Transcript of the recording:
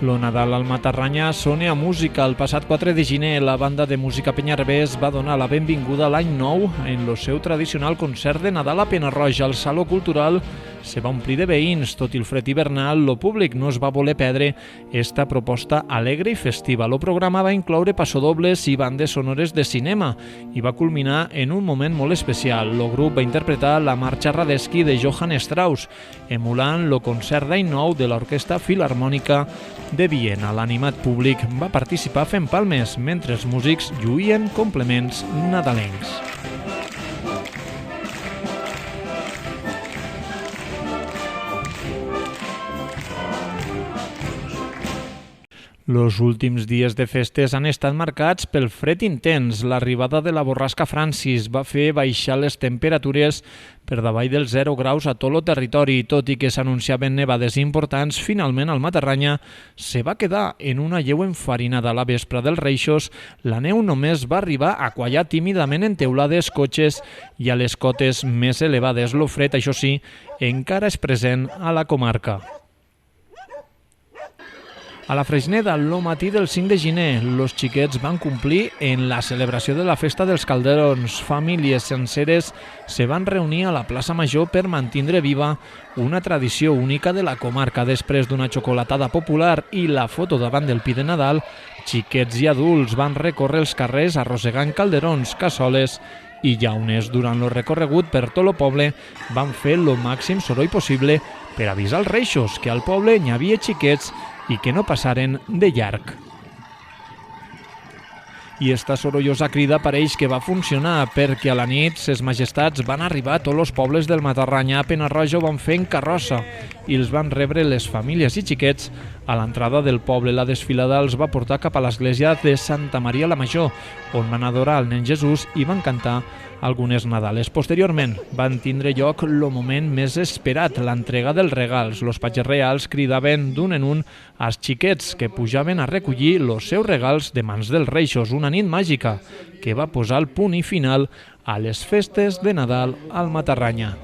Lo Nadal al Matarranya sona a música. El passat 4 de gener, la banda de música Penyarbès va donar la benvinguda a l'any nou en el seu tradicional concert de Nadal a Pena-roja. El Saló Cultural se va omplir de veïns. Tot i el fred hivernal, el públic no es va voler perdre esta proposta alegre i festiva. El programa va incloure passodobles i bandes sonores de cinema i va culminar en un moment molt especial. El grup va interpretar la marxa Radetzky de Johann Strauss, emulant el concert d'any nou de l'Orquestra Filharmònica de Viena. L'animat públic va participar fent palmes mentre els músics lluïen complements nadalencs. Els últims dies de festes han estat marcats pel fred intens. L'arribada de la borrasca Francis va fer baixar les temperatures per davall dels 0 graus a tot el territori. Tot i que s'anunciaven nevades importants, finalment al Matarranya se va quedar en una lleu enfarinada. A la vespre dels Reixos, la neu només va arribar a quallar tímidament en teulades, cotxes i a les cotes més elevades. El fred, això sí, encara és present a la comarca. A la Freixneda, el matí del 5 de gener, els xiquets van complir en la celebració de la Festa dels Calderons. Famílies senceres se van reunir a la plaça Major per mantenir viva una tradició única de la comarca. Després d'una xocolatada popular i la foto davant del pi de Nadal, xiquets i adults van recórrer els carrers arrossegant calderons, cassoles i llaunes. Durant el recorregut per tot el poble van fer el màxim soroll possible per avisar als Reixos que al poble n'hi havia xiquets i que no passaren de llarg. I esta sorollosa crida pareix que va funcionar, perquè a la nit ses majestats van arribar a tots els pobles del Matarranya. A Pena-roja ho van fer en carrossa i els van rebre les famílies i xiquets a l'entrada del poble. La desfilada els va portar cap a l'església de Santa Maria la Major, on van adorar el nen Jesús i van cantar algunes nadales. Posteriorment van tindre lloc el moment més esperat, l'entrega dels regals. Els patges reals cridaven d'un en un als xiquets que pujaven a recollir els seus regals de mans dels Reixos. Una nit màgica que va posar el punt i final a les festes de Nadal al Matarranya.